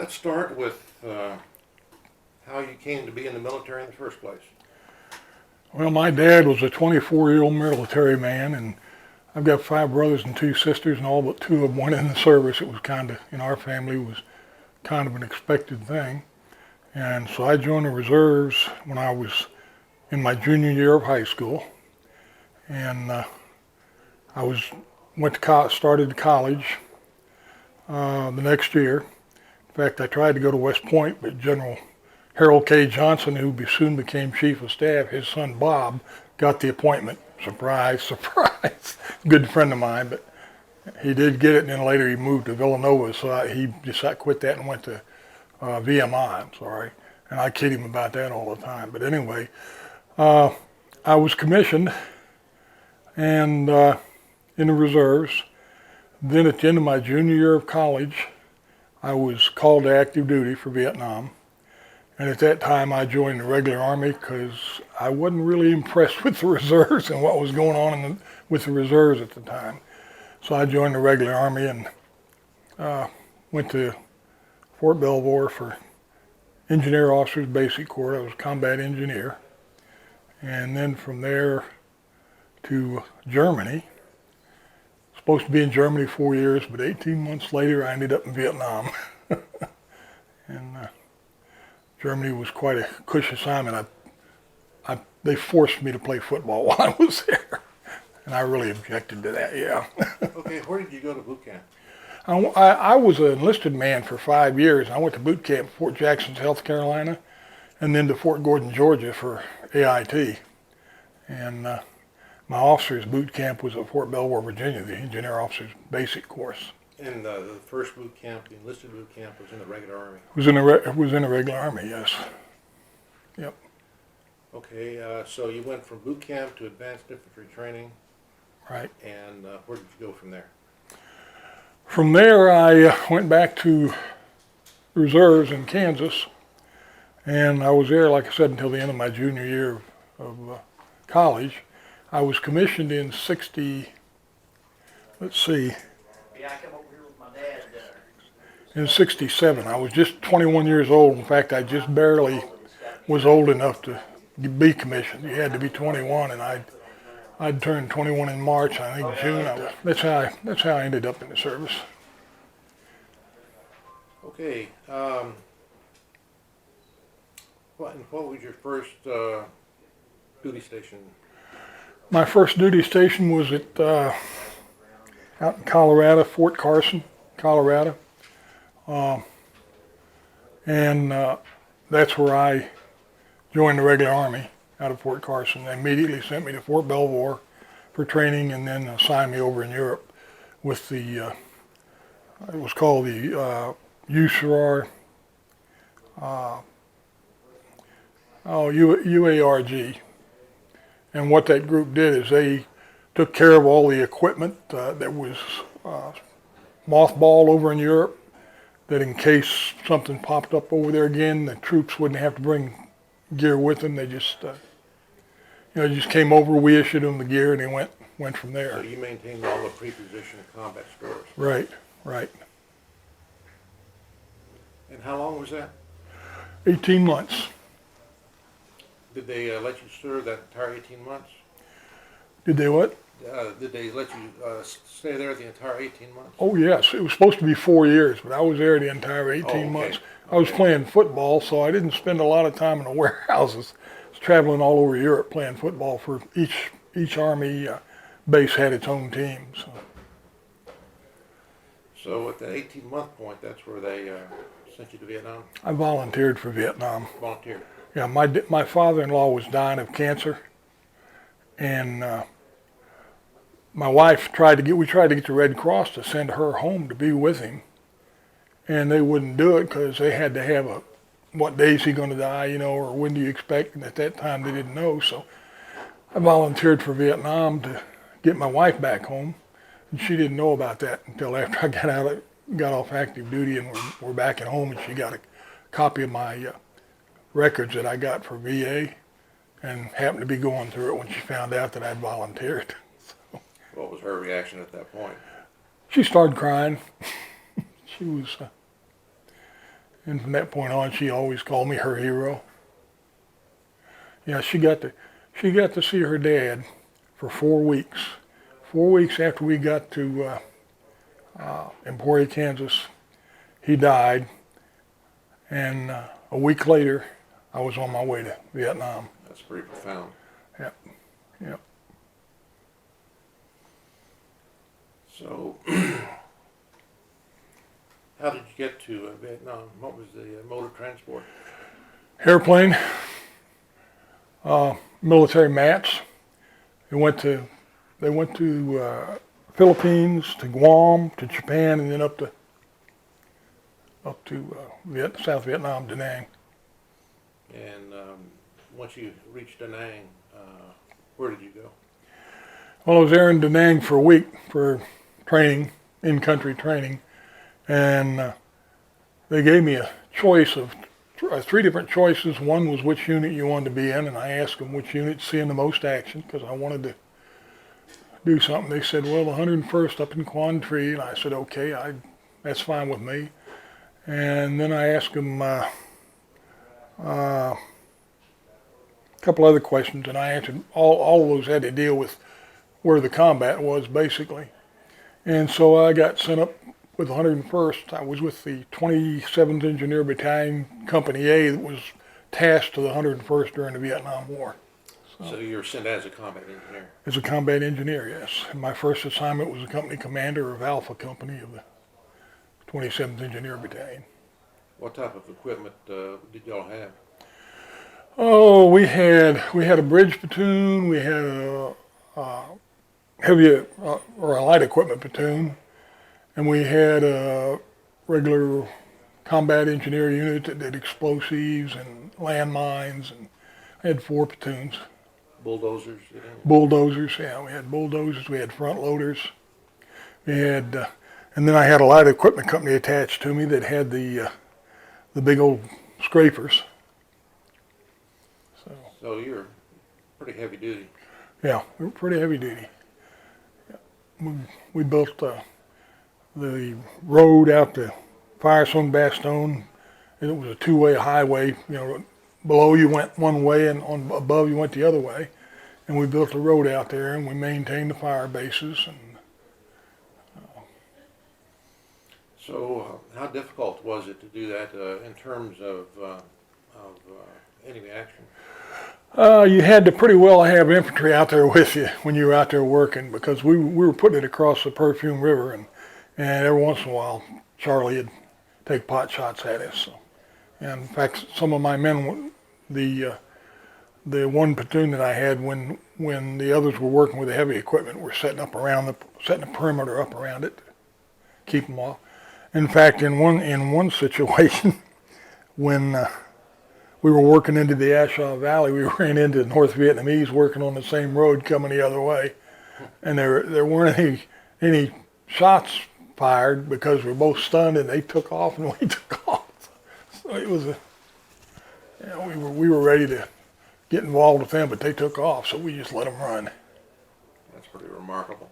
Let's start with how you came to be in the military in the first place. Well, my dad was a 24-year-old military man, and I've got 5 brothers and 2 sisters, and all but 2 of them went in the service. It was kind of, in our family, was kind of an expected thing. And so I joined the reserves when I was in my junior year of high school, and started college the next year. In fact, I tried to go to West Point, but General Harold K. Johnson, who soon became Chief of Staff, his son Bob, got the appointment. Surprise, surprise. Good friend of mine, but he did get it, and then later he moved to Villanova, so he decided to quit that and went to VMI, and I kid him about that all the time. But anyway, I was commissioned and in the reserves. Then at the end of my junior year of college, I was called to active duty for Viet Nam. And at that time, I joined the regular Army because I wasn't really impressed with the reserves and what was going on with the reserves at the time. So I joined the regular Army and went to Fort Belvoir for Engineer Officers Basic Corps. I was a combat engineer. And then from there to Germany. Supposed to be in Germany 4 years, but 18 months later, I ended up in Vietnam. And Germany was quite a cush assignment. They forced me to play football while I was there, and I really objected to that, yeah. Okay, where did you go to boot camp? I was an enlisted man for 5 years. I went to boot camp at Fort Jackson, South Carolina, and then to Fort Gordon, Georgia for AIT. And my officer's boot camp was at Fort Belvoir, Virginia, the Engineer Officers Basic course. And the first boot camp, the enlisted boot camp, was in the regular Army? It was in the regular Army, yes. Yep. Okay, so you went from boot camp to advanced infantry training. Right. And where did you go from there? From there, I went back to reserves in Kansas, and I was there, like I said, until the end of my junior year of college. I was commissioned in 60, let's see, in 67. I was just 21 years old. In fact, I just barely was old enough to be commissioned. You had to be 21, and I'd turned 21 in March. I think June. That's how I ended up in the service. Okay. What was your first duty station? My first duty station was at out in Colorado, Fort Carson, Colorado. And that's where I joined the regular Army out of Fort Carson. They immediately sent me to Fort Belvoir for training and then assigned me over in Europe with the, it was called the USAR, UARG. And what that group did is they took care of all the equipment that was mothballed over in Europe, that in case something popped up over there again, the troops wouldn't have to bring gear with them. They just, just came over. We issued them the gear, and they went from there. So you maintained all the pre-position combat stores. Right, right. And how long was that? 18 months. Did they let you serve that entire 18 months? Did they what? Did they let you stay there the entire 18 months? Oh, yes. It was supposed to be 4 years, but I was there the entire 18 months. I was playing football, so I didn't spend a lot of time in the warehouses. I was traveling all over Europe playing football. For each Army base had its own team. So at the 18-month point, that's where they sent you to Vietnam? I volunteered for Vietnam. Volunteered? Yeah, my father-in-law was dying of cancer, and my wife we tried to get the Red Cross to send her home to be with him, and they wouldn't do it because they had to have what day is he going to die, or when do you expect, and at that time they didn't know, so I volunteered for Vietnam to get my wife back home, and she didn't know about that until after I got off active duty and we're back at home, and she got a copy of my records that I got for VA, and happened to be going through it when she found out that I'd volunteered. So, what was her reaction at that point? She started crying. She was, And from that point on, she always called me her hero. Yeah, she got to see her dad for 4 weeks. 4 weeks after we got to Emporia, Kansas, he died, and a week later, I was on my way to Vietnam. That's pretty profound. Yep, yep. So, how did you get to Vietnam? What was the mode of transport? Airplane, military mats. They went to Philippines, to Guam, to Japan, and then up to South Vietnam, Da Nang. And once you reached Da Nang, where did you go? Well, I was there in Da Nang for a week for training, in-country training, and they gave me a choice of three different choices. One was which unit you wanted to be in, and I asked them which unit seeing the most action because I wanted to do something. They said, well, the 101st up in Quan Tri, and I said, okay, that's fine with me. And then I asked them a couple other questions, and I answered all of those had to deal with where the combat was, basically. And so I got sent up with the 101st. I was with the 27th Engineer Battalion, Company A, that was tasked to the 101st during the Vietnam War. So you were sent as a combat engineer? As a combat engineer, yes. And my first assignment was a company commander of Alpha Company of the 27th Engineer Battalion. What type of equipment did y'all have? Oh, we had a bridge platoon, we had a heavy or a light equipment platoon, and we had a regular combat engineer unit that did explosives and landmines, and I had 4 platoons. Bulldozers? You know? Bulldozers, yeah, we had bulldozers, we had front loaders, we had, and then I had a light equipment company attached to me that had the big old scrapers. So you're pretty heavy duty. Yeah, we were pretty heavy duty. Yeah. We built the road out to Firestone Bastogne. It was a 2-way highway. You know, below you went one way, and above you went the other way. And we built a road out there, and we maintained the fire bases. And so how difficult was it to do that in terms of enemy action? you had to pretty well have infantry out there with you when you were out there working, because we were putting it across the Perfume River, and every once in a while Charlie would take pot shots at us. So, and in fact, some of my men, the one platoon that I had, when the others were working with the heavy equipment, were setting a perimeter up around it to keep them off. In fact, in one situation, when we were working into the Ashaw Valley, we ran into North Vietnamese working on the same road coming the other way, and there weren't any shots fired because we were both stunned, and they took off and we took off. So it was we were ready to get involved with them, but they took off, so we just let them run. That's pretty remarkable.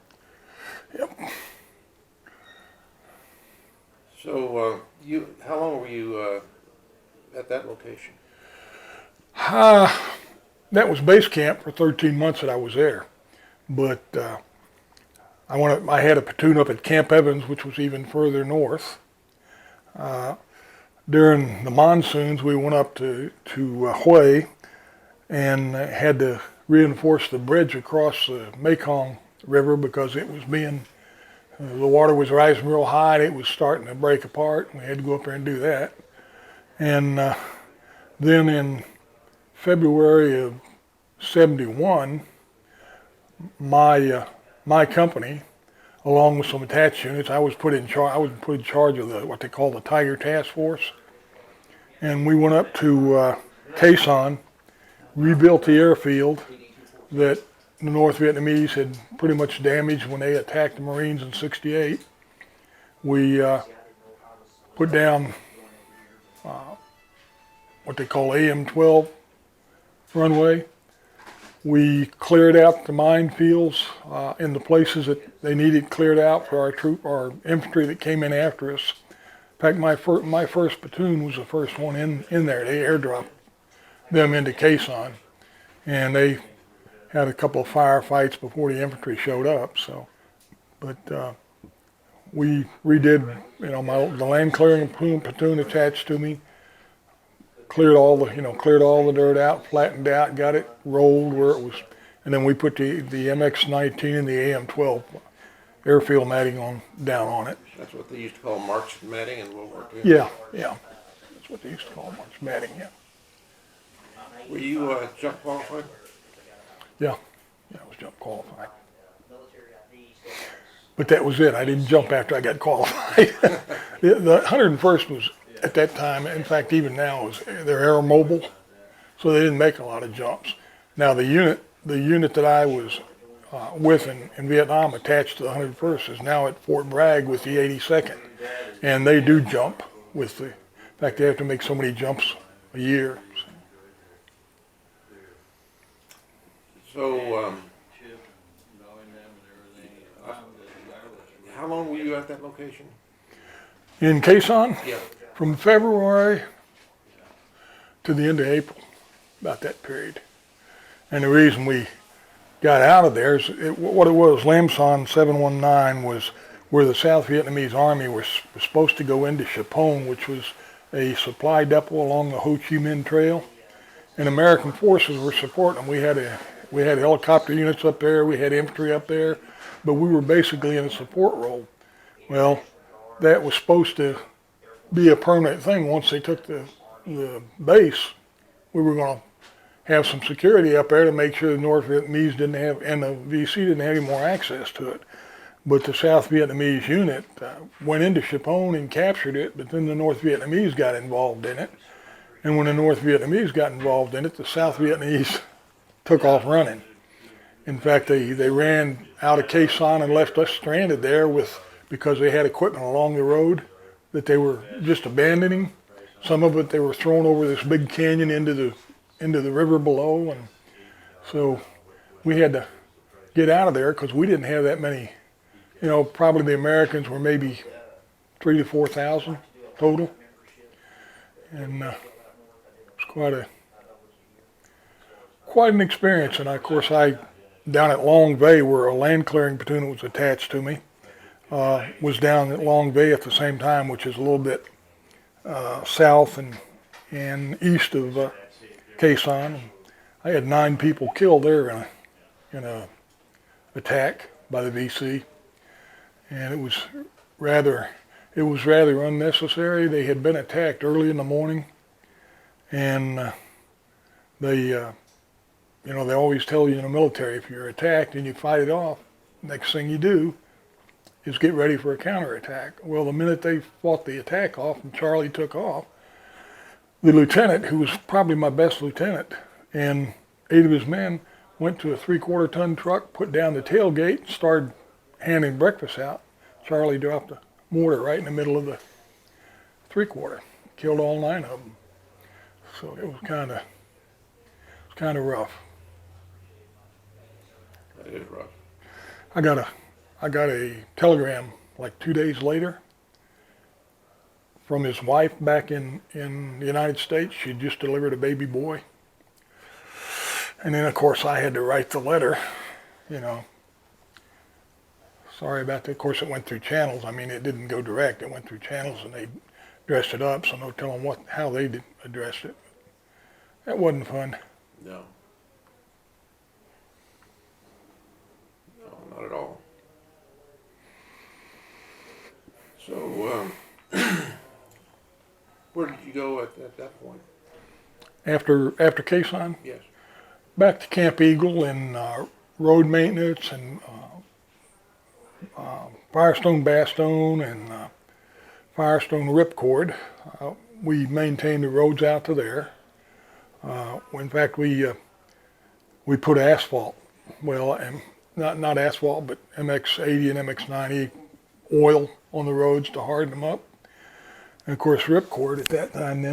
Yep. So how long were you at that location? That was base camp for 13 months that I was there, but I had a platoon up at Camp Evans, which was even further north. During the monsoons, we went up to Hue and had to reinforce the bridge across the Mekong River because it was the water was rising real high and it was starting to break apart. We had to go up there and do that. And then in February of '71, my company, along with some attached units, I was put in charge of what they call the Tiger Task Force, and we went up to Quezon Son, rebuilt the airfield that the North Vietnamese had pretty much damaged when they attacked the Marines in '68. We put down what they call AM-12 runway. We cleared out the minefields in the places that they needed cleared out for our infantry that came in after us In fact, my first platoon was the first one in there. They airdropped them into Khe Sanh, and they had a couple of firefights before the infantry showed up. So, but we redid, the land clearing platoon attached to me, cleared all the dirt out, flattened out, got it rolled where it was, and then we put the MX-19 and the AM-12 airfield matting down on it. That's what they used to call March matting in World War II. Yeah, that's what they used to call March matting. Yeah. Were you jump qualified? Yeah, I was jump qualified. But that was it. I didn't jump after I got qualified. The 101st was, at that time, in fact, even now, they're air mobile, so they didn't make a lot of jumps. Now, the unit that I was with in Vietnam, attached to the 101st, is now at Fort Bragg with the 82nd, and they do jump with in fact, they have to make so many jumps a year. So, how long were you at that location? In Khe Sanh, Yeah. from February to the end of April, about that period. And the reason we got out of there is what it was. Lam Son 719 was where the South Vietnamese Army was supposed to go into Chapon, which was a supply depot along the Ho Chi Minh Trail, and American forces were supporting them. We had helicopter units up there, we had infantry up there, but we were basically in a support role. Well, that was supposed to be a permanent thing. Once they took the base, we were going to have some security up there to make sure the North Vietnamese didn't have, and the VC didn't have any more access to it. But the South Vietnamese unit went into Chapon and captured it, but then the North Vietnamese got involved in it. And when the North Vietnamese got involved in it, the South Vietnamese took off running. In fact, they ran out of Khe Sanh and left us stranded there because they had equipment along the road that they were just abandoning. Some of it they were throwing over this big canyon into the river below, and so we had to get out of there because we didn't have that many. Probably the Americans were maybe 3,000 to 4,000 total, and it was quite an experience. And of course, down at Long Bay, where a land clearing platoon was attached to me, was down at Long Bay at the same time, which is a little bit south and east of Khe Sanh. I had 9 people killed there in a attack by the VC, and it was rather unnecessary. They had been attacked early in the morning, and they always tell you in the military, if you're attacked and you fight it off, next thing you do is get ready for a counterattack. Well, the minute they fought the attack off and Charlie took off, the lieutenant, who was probably my best lieutenant, and 8 of his men went to a 3/4 ton truck, put down the tailgate, and started handing breakfast out. Charlie dropped a mortar right in the middle of the 3/4, killed all 9 of them. So it was kind of rough. That is rough. I got a telegram like 2 days later from his wife back in the United States. She just delivered a baby boy. And then, of course, I had to write the letter, Sorry about that. Of course, it went through channels. I mean, it didn't go direct. It went through channels, and they dressed it up, so no telling how they addressed it. That wasn't fun. No. No, not at all. So, where did you go at that point? After Khe Sanh? Yes. Back to Camp Eagle and road maintenance and Firestone Bastogne and Firestone Ripcord. We maintained the roads out to there. In fact, we put asphalt, and not asphalt, but MX-80 and MX-90 oil on the roads to harden them up. And of course, Ripcord at that time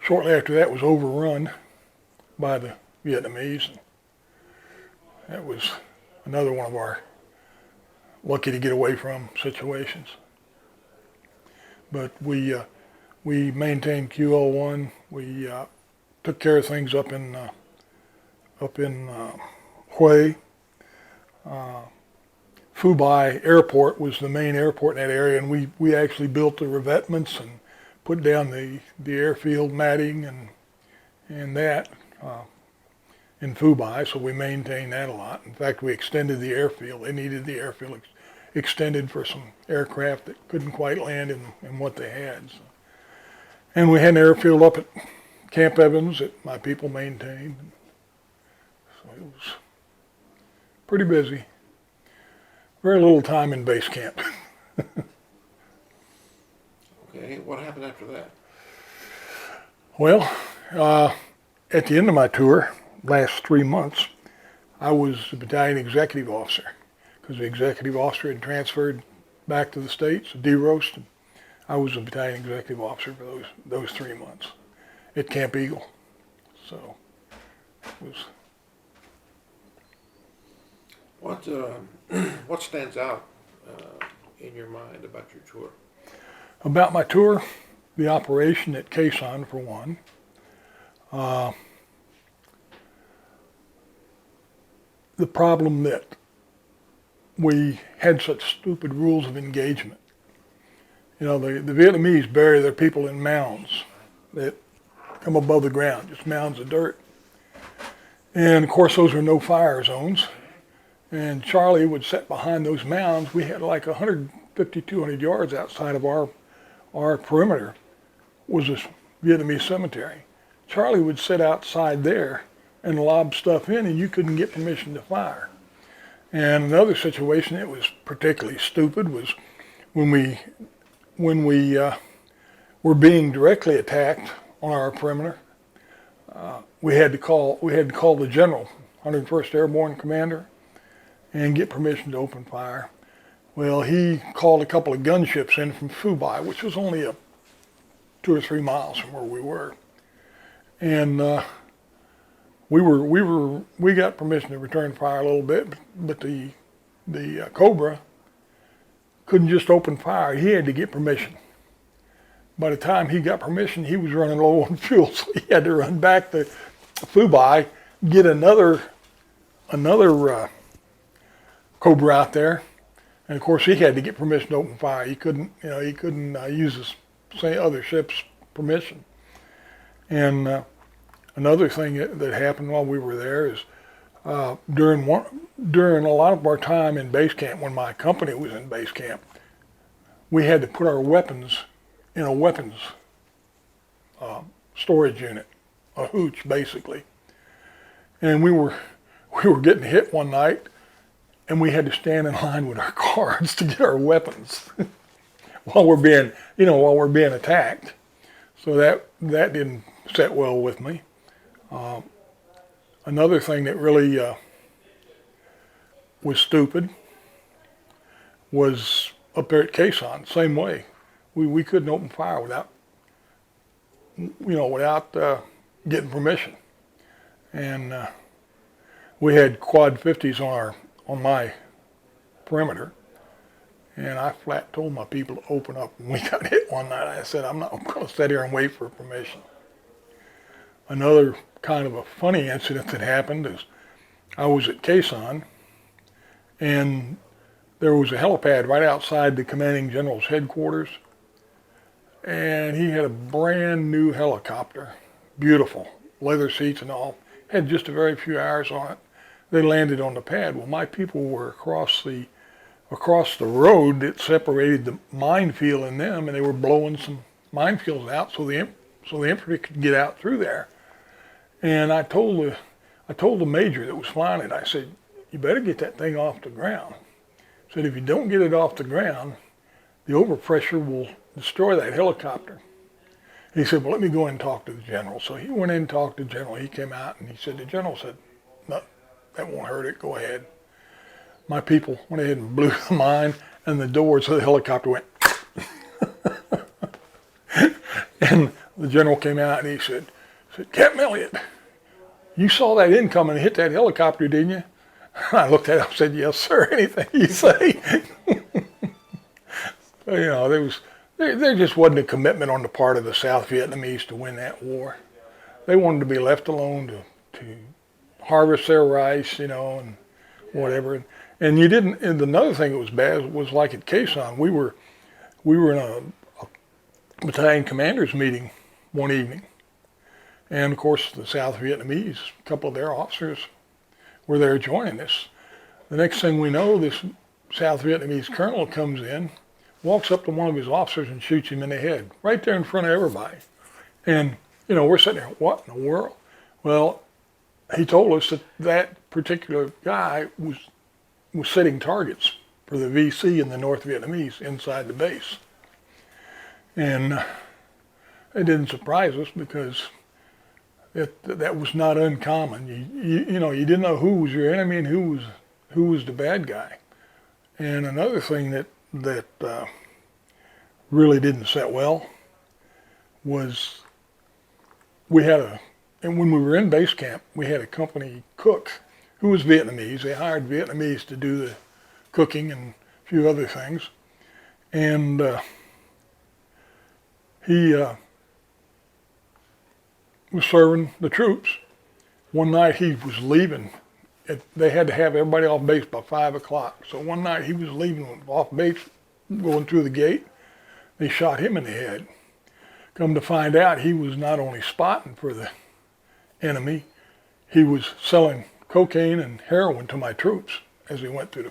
shortly after that was overrun by the Vietnamese. That was another one of our lucky to get away from situations. But we maintained QL1. We took care of things up in Hue. Phu Airport was the main airport in that area, and we actually built the revetments and put down the airfield matting and that in Phu, so we maintained that a lot. In fact, we extended the airfield. They needed the airfield extended for some aircraft that couldn't quite land in what they had. So. And we had an airfield up at Camp Evans that my people maintained. So it was pretty busy. Very little time in base camp. Okay, what happened after that? Well, at the end of my tour, last 3 months, I was a battalion executive officer because the executive officer had transferred back to the States, deroast, and I was a battalion executive officer for those 3 months at Camp Eagle. So it was. What stands out in your mind about your tour? About my tour, the operation at Khe Sanh, for one. The problem that we had such stupid rules of engagement. You know, the Vietnamese bury their people in mounds that come above the ground, just mounds of dirt. And of course, those are no fire zones. And Charlie would sit behind those mounds. We had like 150, 200 yards outside of our perimeter was this Vietnamese cemetery. Charlie would sit outside there and lob stuff in, and you couldn't get permission to fire. And another situation that was particularly stupid was when we were being directly attacked on our perimeter. We had to call the general, 101st Airborne Commander, and get permission to open fire. Well, he called a couple of gunships in from Phu, which was only 2 or 3 miles from where we were, and we got permission to return fire a little bit, but the Cobra couldn't just open fire. He had to get permission. By the time he got permission, he was running low on fuel, so he had to run back to Phu, get another Cobra out there, and of course he had to get permission to open fire. He couldn't use his other ship's permission. And another thing that happened while we were there is during a lot of our time in base camp, when my company was in base camp, we had to put our weapons in a weapons storage unit, a hooch basically. And we were getting hit one night, and we had to stand in line with our guards to get our weapons while we're being attacked. So that didn't sit well with me. Another thing that really was stupid was up there at Khe Sanh, same way. We couldn't open fire without getting permission. And we had quad 50s on my perimeter, and I flat told my people to open up. When we got hit one night, I said, I'm not going to sit here and wait for permission. Another kind of a funny incident that happened is I was at Khe Sanh, and there was a helipad right outside the commanding general's headquarters, and he had a brand new helicopter, beautiful, leather seats and all, had just a very few hours on it. They landed on the pad. Well, my people were across the road that separated the minefield and them, and they were blowing some minefields out so the infantry could get out through there. And I told the major that was flying it, I said, you better get that thing off the ground. I said, if you don't get it off the ground, the overpressure will destroy that helicopter. He said, well, let me go in and talk to the general. So he went in and talked to the general. He came out and he said, the general said, no, that won't hurt it, go ahead. My people went ahead and blew the mine, and the doors of the helicopter went. And the general came out and he said, Captain Elliott, you saw that incoming and hit that helicopter, didn't you? I looked at him and said, yes, sir, anything you say. So, there there just wasn't a commitment on the part of the South Vietnamese to win that war. They wanted to be left alone to harvest their rice, and whatever. And you didn't. And another thing that was bad was like at Quezon, we were in a battalion commanders meeting one evening, and of course the South Vietnamese, a couple of their officers, were there joining us. The next thing we know, this South Vietnamese colonel comes in, walks up to one of his officers and shoots him in the head, right there in front of everybody. And, we're sitting there, what in the world? Well, he told us that that particular guy was setting targets for the VC and the North Vietnamese inside the base. And it didn't surprise us because that was not uncommon. You didn't know who was your enemy and who was the bad guy. And another thing that really didn't set well was and when we were in base camp, we had a company cook who was Vietnamese. They hired Vietnamese to do the cooking and a few other things. And he was serving the troops. One night he was leaving. They had to have everybody off base by 5 o'clock. So one night he was leaving off base, going through the gate. They shot him in the head. Come to find out, he was not only spotting for the enemy, he was selling cocaine and heroin to my troops as he went through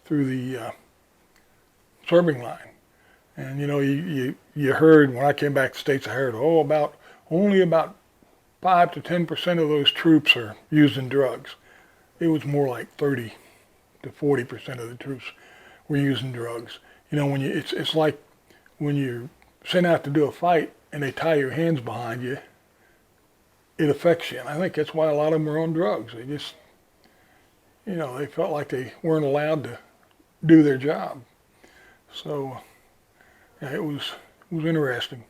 the serving line. And you heard when I came back to the States, I heard only about 5 to 10% of those troops are using drugs. It was more like 30 to 40% of the troops were using drugs. It's like when you're sent out to do a fight and they tie your hands behind you, it affects you. And I think that's why a lot of them are on drugs. They just, they felt like they weren't allowed to do their job. So yeah, it was interesting.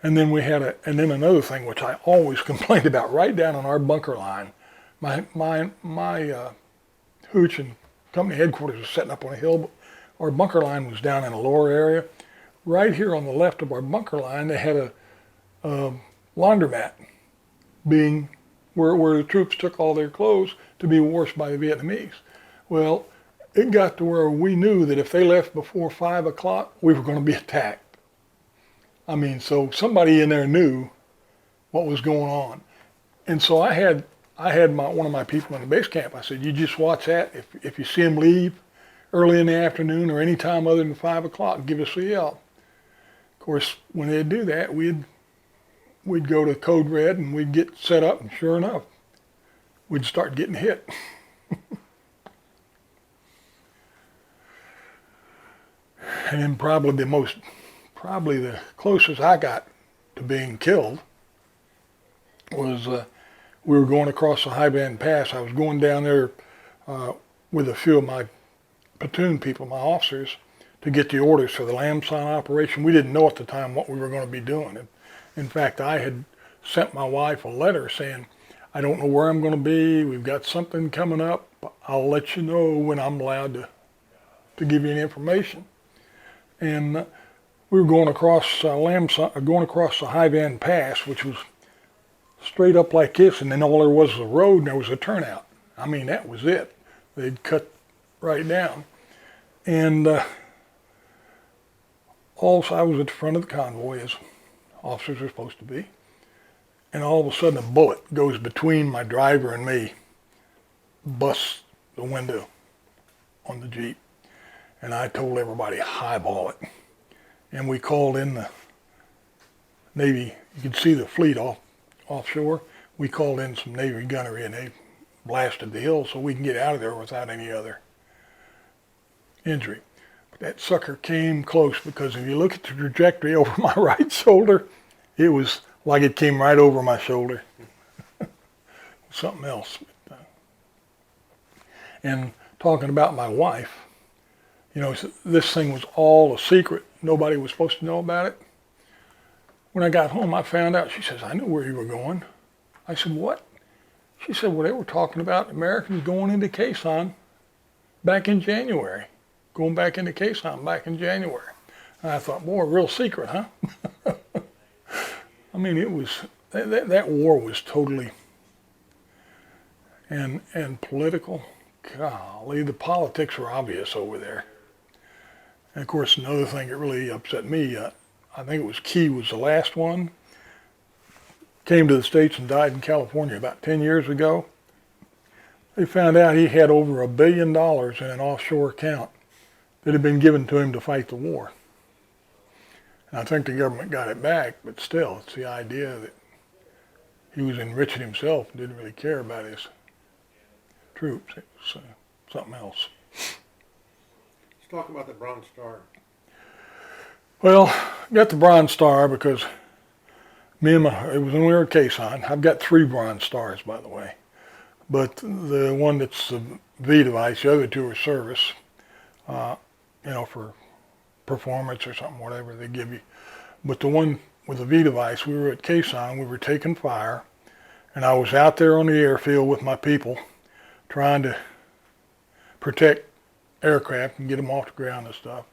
And then another thing which I always complained about, right down on our bunker line. My hooch and company headquarters was setting up on a hill, but our bunker line was down in a lower area. Right here on the left of our bunker line, they had a laundromat being where the troops took all their clothes to be washed by the Vietnamese. Well, it got to where we knew that if they left before 5 o'clock, we were going to be attacked. So somebody in there knew what was going on. And so I had one of my people in the base camp. I said, you just watch that. If you see them leave early in the afternoon or any time other than 5 o'clock, give us a yell. Of course, when they'd do that, we'd go to code red and we'd get set up, and sure enough, we'd start getting hit. And then probably the closest I got to being killed was we were going across the High Band Pass. I was going down there with a few of my platoon people, my officers, to get the orders for the Lamb Sign operation. We didn't know at the time what we were going to be doing. And in fact, I had sent my wife a letter saying, I don't know where I'm going to be. We've got something coming up. I'll let you know when I'm allowed to give you any information. And we were going across the High Band Pass, which was straight up like this, and then all there was a road and there was a turnout. That was it. They'd cut right down. And also I was at the front of the convoy, as officers are supposed to be. And all of a sudden a bullet goes between my driver and me, busts the window on the Jeep. And I told everybody, highball it. And we called in the Navy. You could see the fleet offshore. We called in some Navy gunnery and they blasted the hill so we can get out of there without any other injury. But that sucker came close, because if you look at the trajectory over my right shoulder, it was like it came right over my shoulder. Something else. And talking about my wife, this thing was all a secret. Nobody was supposed to know about it. When I got home, I found out. She says, I knew where you were going. I said, what? She said, well, they were talking about Americans going into Quezon back in January. Going back into Quezon back in January. I thought, boy, real secret, huh? I mean, it was, that war was totally, and political. Golly, the politics were obvious over there. And of course, another thing that really upset me, I think it was Key was the last one, came to the States and died in California about 10 years ago. They found out he had over $1 billion in an offshore account that had been given to him to fight the war. And I think the government got it back, but still, it's the idea that he was enriching himself and didn't really care about his troops. It was something else. Let's talk about the Bronze Star. Well, I got the Bronze Star because it was when we were at Quezon. I've got 3 Bronze Stars, by the way. But the one that's the V device, the other 2 are service, for performance or something, whatever they give you. But the one with the V device, we were at Quezon, we were taking fire, and I was out there on the airfield with my people trying to protect aircraft and get them off the ground and stuff.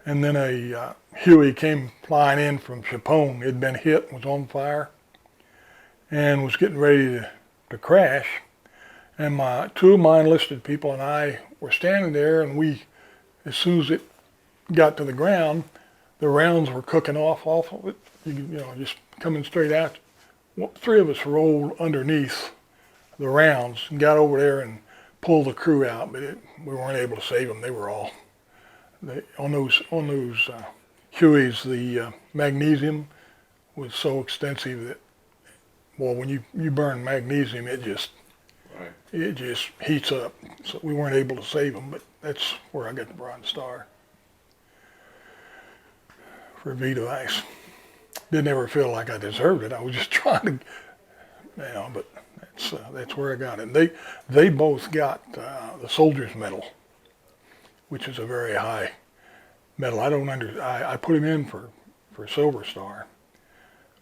And then a Huey came flying in from Chapone. It had been hit, was on fire, and was getting ready to crash. And 2 of my enlisted people and I were standing there, and as soon as it got to the ground, the rounds were cooking off of it, just coming straight out. 3 of us rolled underneath the rounds and got over there and pulled the crew out, but we weren't able to save them. They were all on those Hueys. The magnesium was so extensive that, well, when you burn magnesium, it just heats up. So we weren't able to save them, but that's where I got the Bronze Star for V device. Didn't ever feel like I deserved it. I was just trying to, but that's where I got it. They both got the Soldier's Medal, which is a very high medal. I put him in for Silver Star,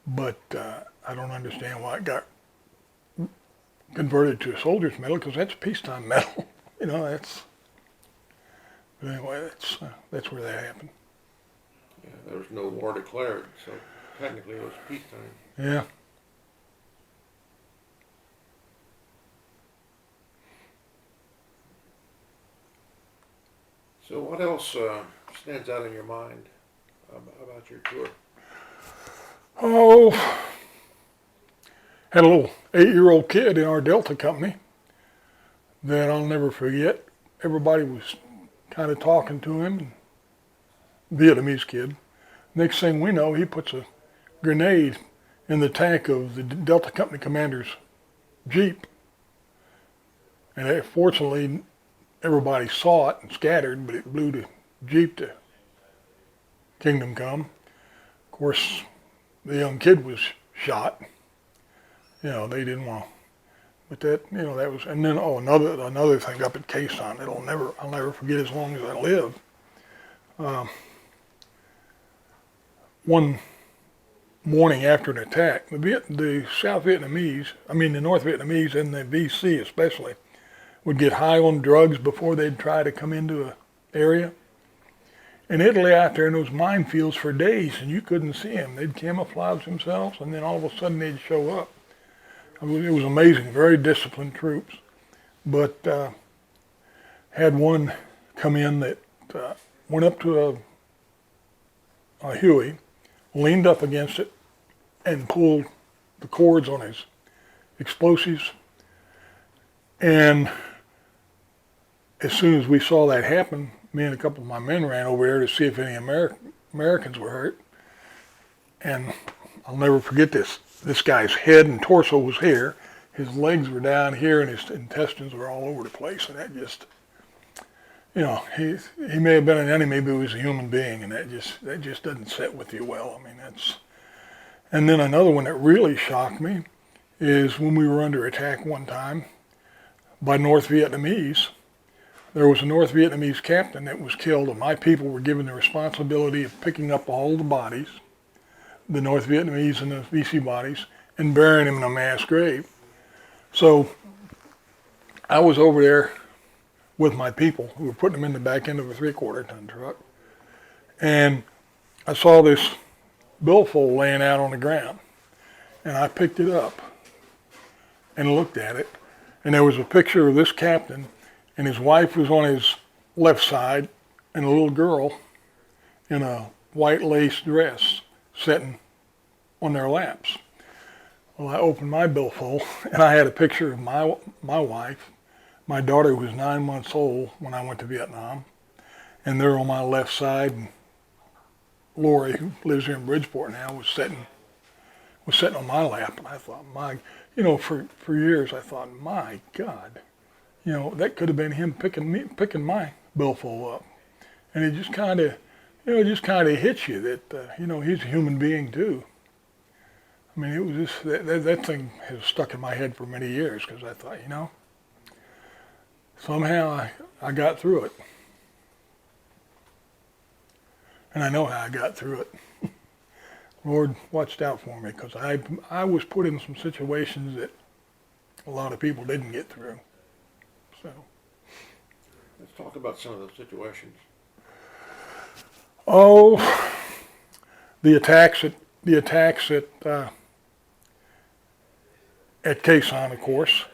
but I don't understand why it got converted to a Soldier's Medal, because that's a peacetime medal. But anyway, that's where that happened. Yeah, there was no war declared, so technically it was peacetime. Yeah. So what else stands out in your mind about your tour? Oh, had a little 8-year-old kid in our Delta company that I'll never forget. Everybody was kind of talking to him, Vietnamese kid. Next thing we know, he puts a grenade in the tank of the Delta company commander's Jeep. And fortunately, everybody saw it and scattered, but it blew the Jeep to Kingdom Come. Of course, the young kid was shot. They didn't want to. But that was, and then another thing up at Quezon that I'll never forget as long as I live. One morning after an attack, the South Vietnamese, the North Vietnamese and the VC especially, would get high on drugs before they'd try to come into an area. And they'd lay out there in those minefields for days, and you couldn't see them. They'd camouflage themselves, and then all of a sudden they'd show up. It was amazing, very disciplined troops. But had one come in that went up to a Huey, leaned up against it, and pulled the cords on his explosives. And as soon as we saw that happen, me and a couple of my men ran over there to see if any Americans were hurt. And I'll never forget this. This guy's head and torso was here. His legs were down here, and his intestines were all over the place. And that just, he may have been an enemy, but he was a human being, and that just doesn't sit with you well. And then another one that really shocked me is when we were under attack one time by North Vietnamese. There was a North Vietnamese captain that was killed, and my people were given the responsibility of picking up all the bodies, the North Vietnamese and the VC bodies, and burying them in a mass grave. So I was over there with my people who were putting them in the back end of a 3/4 ton truck. And I saw this billfold laying out on the ground, and I picked it up and looked at it, and there was a picture of this captain, and his wife was on his left side, and a little girl in a white lace dress sitting on their laps. Well, I opened my billfold, and I had a picture of my wife. My daughter was 9 months old when I went to Vietnam, and they're on my left side. And Lori, who lives here in Bridgeport now, was sitting on my lap, and I thought, for years I thought, my God, that could have been him picking my billfold up, and it just kind of, hits you that he's a human being too. I mean, it was just that thing has stuck in my head for many years because I thought, somehow I got through it. And I know how I got through it. Lord watched out for me because I was put in some situations that a lot of people didn't get through. So let's talk about some of those situations. Oh, the attacks at Quezon, of course.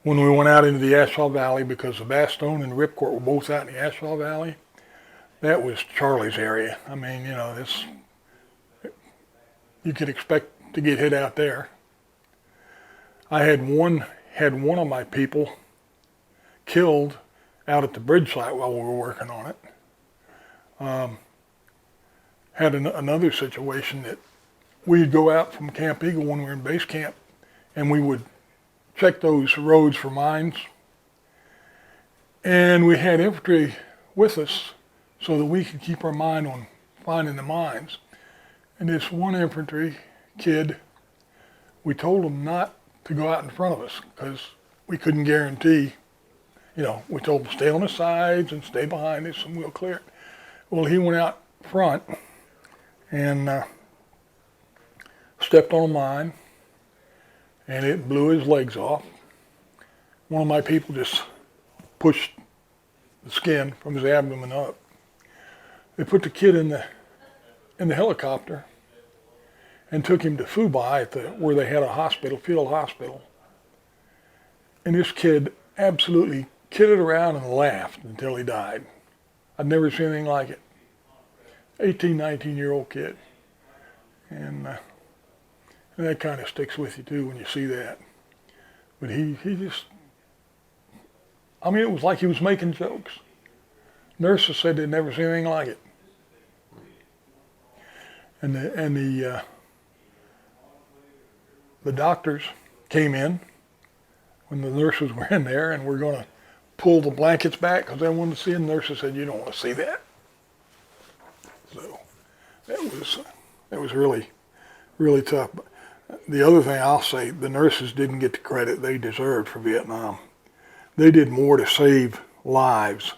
When we went out into the Asphalt Valley, because the Bastogne and Ripcord were both out in the Asphalt Valley, that was Charlie's area. I mean, you could expect to get hit out there. I had one of my people killed out at the bridge site while we were working on it. Had another situation that we'd go out from Camp Eagle when we were in base camp, and we would check those roads for mines. And we had infantry with us so that we could keep our mind on finding the mines. And this one infantry kid, we told him not to go out in front of us because we couldn't guarantee, we told him to stay on the sides and stay behind us and we'll clear it. Well, he went out front and stepped on a mine, and it blew his legs off. One of my people just pushed the skin from his abdomen up. They put the kid in the helicopter and took him to Fubai where they had a hospital, field hospital. And this kid absolutely kidded around and laughed until he died. I'd never seen anything like it. 18, 19-year-old kid. And that kind of sticks with you too when you see that. But he just, it was like he was making jokes. Nurses said they'd never seen anything like it. And the doctors came in when the nurses were in there and were going to pull the blankets back because they wanted to see it. And the nurses said, "You don't want to see that." So that was really, really tough. But the other thing I'll say, the nurses didn't get the credit they deserved for Vietnam. They did more to save lives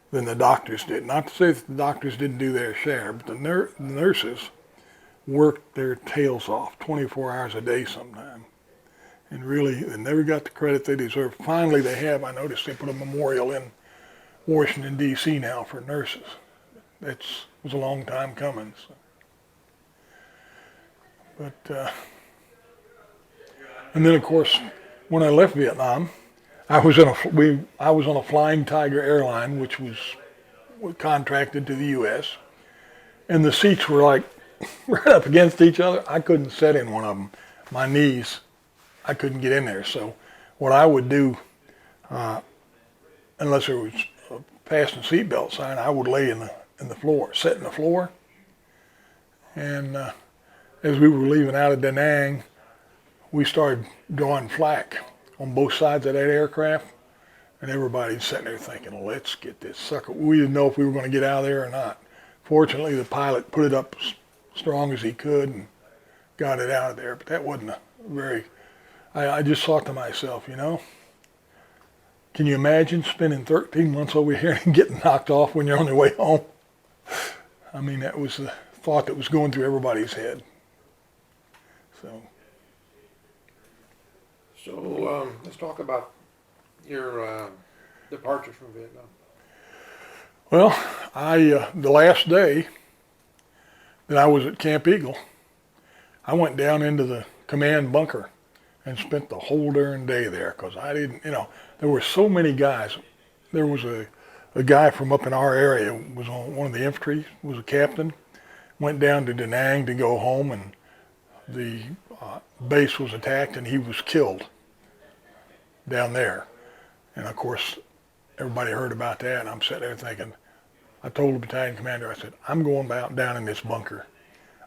than the doctors did. Not to say that the doctors didn't do their share, but the nurses worked their tails off 24 hours a day sometime. And really, they never got the credit they deserved. Finally, they have. I noticed they put a memorial in Washington, D.C. now for nurses. It was a long time coming. So. But, and then of course, when I left Vietnam, I was on a Flying Tiger airline, which was contracted to the U.S. And the seats were like right up against each other. I couldn't sit in one of them. My knees, I couldn't get in there. So what I would do, unless there was a fasten seatbelt sign, I would lay in the floor, sit in the floor. And as we were leaving out of Da Nang, we started drawing flak on both sides of that aircraft, and everybody's sitting there thinking, well, let's get this sucker. We didn't know if we were going to get out of there or not. Fortunately, the pilot put it up as strong as he could and got it out of there, but that wasn't I just thought to myself, can you imagine spending 13 months over here and getting knocked off when you're on your way home? That was the thought that was going through everybody's head. So let's talk about your departure from Vietnam. Well, the last day that I was at Camp Eagle, I went down into the command bunker and spent the whole darn day there because I didn't, there were so many guys. There was a guy from up in our area, was on one of the infantry, was a captain, went down to Da Nang to go home, and the base was attacked and he was killed down there. And of course, everybody heard about that, and I'm sitting there thinking, I told the battalion commander, I said, I'm going down in this bunker.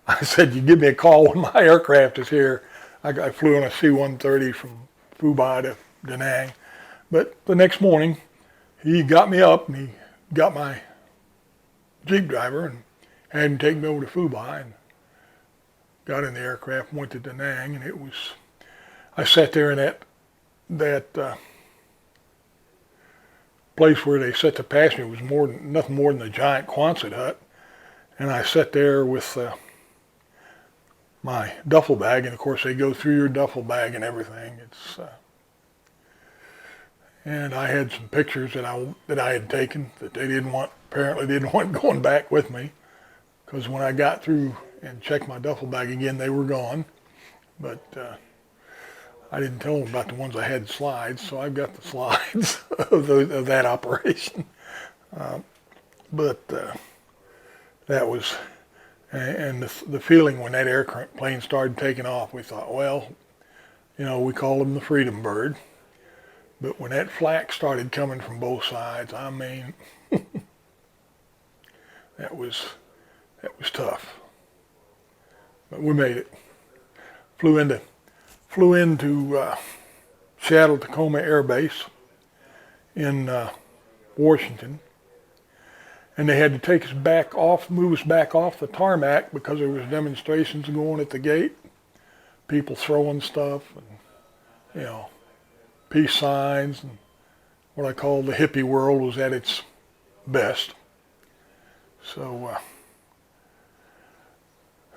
I said, you give me a call when my aircraft is here. I flew on a C-130 from Phu to Da Nang. But the next morning, he got me up and he got my Jeep driver and had him take me over to Phu and got in the aircraft and went to Da Nang. And I sat there in that place where they set the passenger. It was nothing more than a giant Quonset hut. And I sat there with my duffel bag, and of course they go through your duffel bag and everything. And I had some pictures that I had taken that they apparently didn't want going back with me, because when I got through and checked my duffel bag again, they were gone. But I didn't tell them about the ones I had slides, so I've got the slides of that operation. But that was, and the feeling when that airplane started taking off, we thought, well, we called him the Freedom Bird. But when that flak started coming from both sides, I mean, that was tough. But we made it. Flew into Seattle-Tacoma Air Base in Washington, and they had to take us move us back off the tarmac because there was demonstrations going at the gate, people throwing stuff, and peace signs, and what I call the hippie world was at its best. So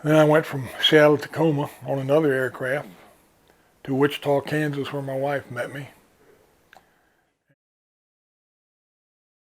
then I went from Seattle-Tacoma on another aircraft to Wichita, Kansas, where my wife met me.